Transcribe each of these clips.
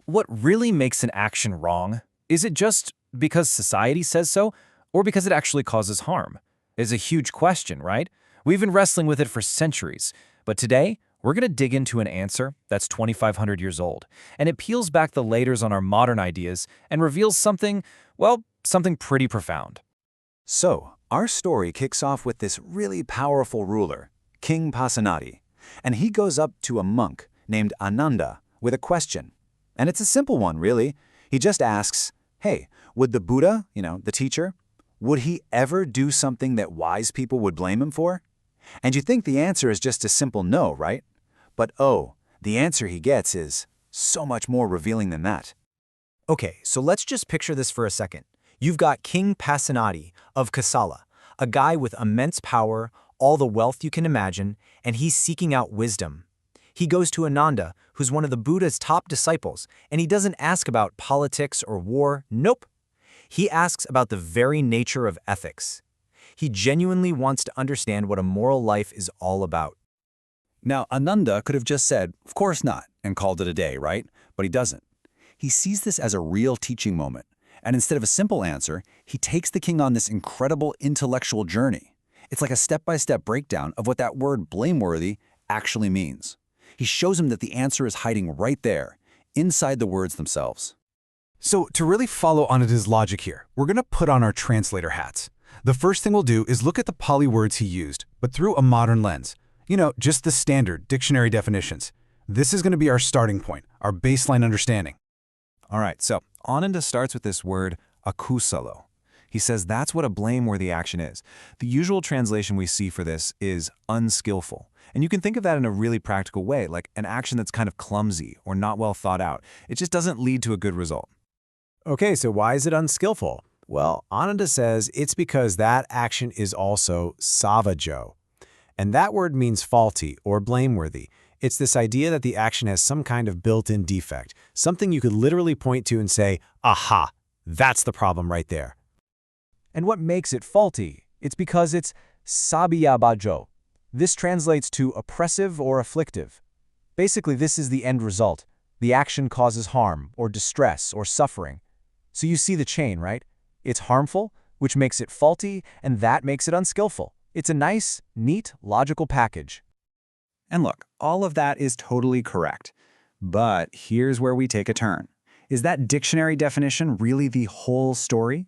What really makes an action wrong? Is it just because society says so, or because it actually causes harm? It's a huge question, right? We've been wrestling with it for centuries, but today, we're going to dig into an answer that's 2,500 years old, and it peels back the layers on our modern ideas and reveals something, well, something pretty profound. So, our story kicks off with this really powerful ruler, King Pasenadi, and he goes up to a monk named Ānanda with a question. And it's a simple one, really. He just asks, hey, would the Buddha, the teacher, would he ever do something that wise people would blame him for? And you think the answer is just a simple no, right? But oh, the answer he gets is so much more revealing than that. Okay, so let's just picture this for a second. You've got King Pasenadi of Kosala, a guy with immense power, all the wealth you can imagine, and he's seeking out wisdom. He goes to Ānanda, who's one of the Buddha's top disciples, and he doesn't ask about politics or war, nope. He asks about the very nature of ethics. He genuinely wants to understand what a moral life is all about. Now, Ānanda could have just said, of course not, and called it a day, right? But he doesn't. He sees this as a real teaching moment, and instead of a simple answer, he takes the king on this incredible intellectual journey. It's like a step-by-step breakdown of what that word blameworthy actually means. He shows him that the answer is hiding right there, inside the words themselves. So to really follow Ānanda's logic here, we're going to put on our translator hats. The first thing we'll do is look at the Pali words he used, but through a modern lens. Just the standard dictionary definitions. This is going to be our starting point, our baseline understanding. All right, so Ānanda starts with this word, akusalo. He says that's what a blameworthy action is. The usual translation we see for this is unskillful. And you can think of that in a really practical way, like an action that's kind of clumsy or not well thought out. It just doesn't lead to a good result. Okay, so why is it unskillful? Well, Ānanda says it's because that action is also savajo. And that word means faulty or blameworthy. It's this idea that the action has some kind of built-in defect, something you could literally point to and say, aha, that's the problem right there. And what makes it faulty? It's because it's sabiyabajo. This translates to oppressive or afflictive. Basically, this is the end result. The action causes harm or distress or suffering. So you see the chain, right? It's harmful, which makes it faulty, and that makes it unskillful. It's a nice, neat, logical package. And look, all of that is totally correct. But here's where we take a turn. Is that dictionary definition really the whole story?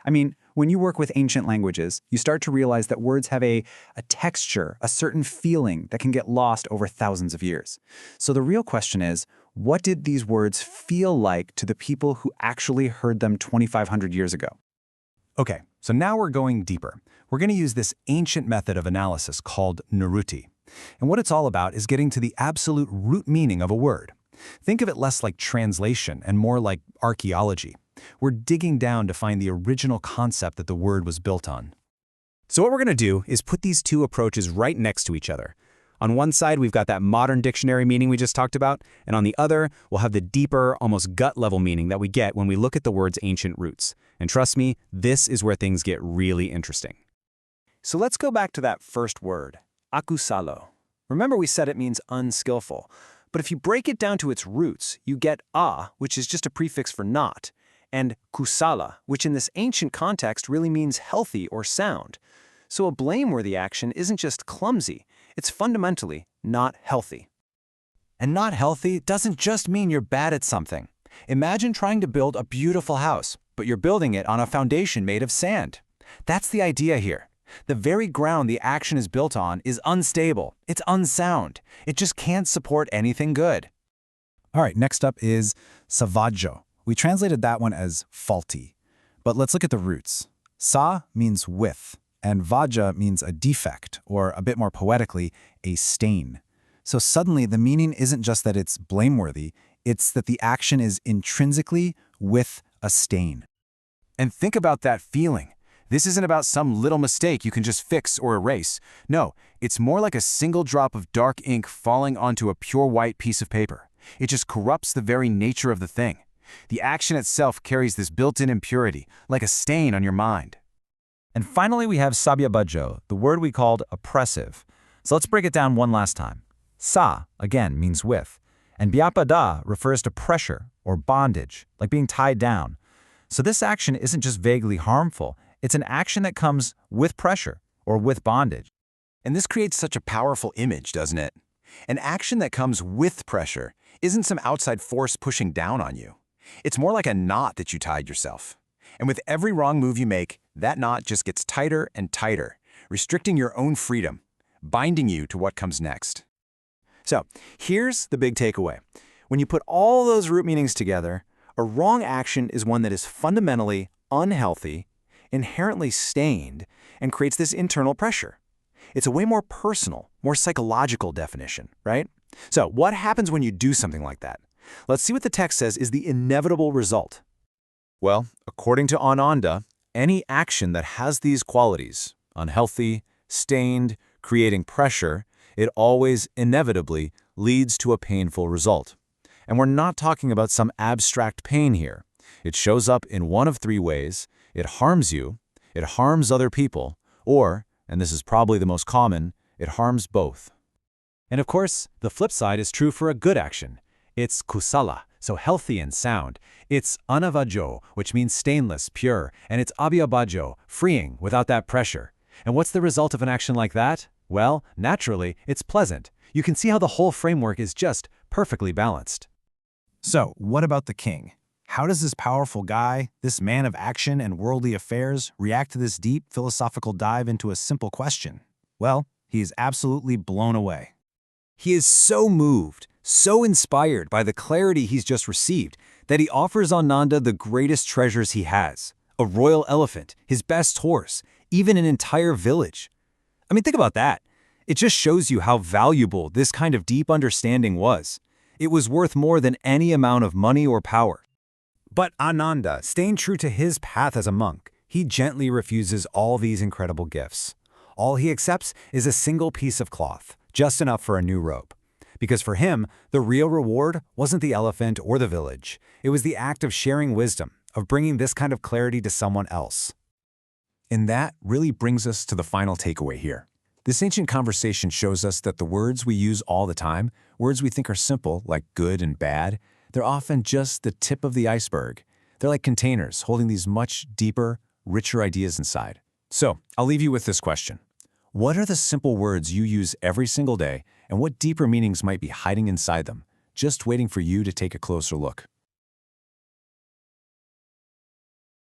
I mean, when you work with ancient languages, you start to realize that words have a texture, a certain feeling that can get lost over thousands of years. So the real question is, what did these words feel like to the people who actually heard them 2,500 years ago? Okay, so now we're going deeper. We're going to use this ancient method of analysis called Niruti. And what it's all about is getting to the absolute root meaning of a word. Think of it less like translation and more like archaeology. We're digging down to find the original concept that the word was built on. So what we're going to do is put these two approaches right next to each other. On one side, we've got that modern dictionary meaning we just talked about, and on the other, we'll have the deeper, almost gut-level meaning that we get when we look at the word's ancient roots. And trust me, this is where things get really interesting. So let's go back to that first word, akusalo. Remember we said it means unskillful, but if you break it down to its roots, you get a, which is just a prefix for not, and kusala, which in this ancient context really means healthy or sound. So a blameworthy action isn't just clumsy, it's fundamentally not healthy. And not healthy doesn't just mean you're bad at something. Imagine trying to build a beautiful house, but you're building it on a foundation made of sand. That's the idea here. The very ground the action is built on is unstable. It's unsound. It just can't support anything good. All right, next up is savajo. We translated that one as faulty. But let's look at the roots. Sa means with, and vaja means a defect, or a bit more poetically, a stain. So suddenly the meaning isn't just that it's blameworthy, it's that the action is intrinsically with a stain. And think about that feeling. This isn't about some little mistake you can just fix or erase. No, it's more like a single drop of dark ink falling onto a pure white piece of paper. It just corrupts the very nature of the thing. The action itself carries this built-in impurity, like a stain on your mind. And finally, we have sabyabajo, the word we called oppressive. So let's break it down one last time. Sa, again, means with. And Byapada refers to pressure or bondage, like being tied down. So this action isn't just vaguely harmful, it's an action that comes with pressure or with bondage. And this creates such a powerful image, doesn't it? An action that comes with pressure isn't some outside force pushing down on you. It's more like a knot that you tied yourself. And with every wrong move you make, that knot just gets tighter and tighter, restricting your own freedom, binding you to what comes next. So, here's the big takeaway. When you put all those root meanings together, a wrong action is one that is fundamentally unhealthy, inherently stained, and creates this internal pressure. It's a way more personal, more psychological definition, right? So, what happens when you do something like that? Let's see what the text says is the inevitable result. Well, according to Ānanda, any action that has these qualities, unhealthy, stained, creating pressure, it always inevitably leads to a painful result. And we're not talking about some abstract pain here. It shows up in one of three ways. It harms you, it harms other people, or, and this is probably the most common, it harms both. And of course, the flip side is true for a good action. It's kusala, so healthy and sound. It's anavajo, which means stainless, pure, and it's abhyabhajo, freeing, without that pressure. And what's the result of an action like that? Well, naturally, it's pleasant. You can see how the whole framework is just perfectly balanced. So, what about the king? How does this powerful guy, this man of action and worldly affairs, react to this deep philosophical dive into a simple question? Well, he is absolutely blown away. He is so moved, so inspired by the clarity he's just received, that he offers Ānanda the greatest treasures he has: a royal elephant, his best horse, even an entire village. I mean, think about that. It just shows you how valuable this kind of deep understanding was. It was worth more than any amount of money or power. But Ānanda, staying true to his path as a monk, he gently refuses all these incredible gifts. All he accepts is a single piece of cloth, just enough for a new robe. Because for him, the real reward wasn't the elephant or the village. It was the act of sharing wisdom, of bringing this kind of clarity to someone else. And that really brings us to the final takeaway here. This ancient conversation shows us that the words we use all the time, words we think are simple, like good and bad, they're often just the tip of the iceberg. They're like containers holding these much deeper, richer ideas inside. So, I'll leave you with this question. What are the simple words you use every single day, and what deeper meanings might be hiding inside them, just waiting for you to take a closer look?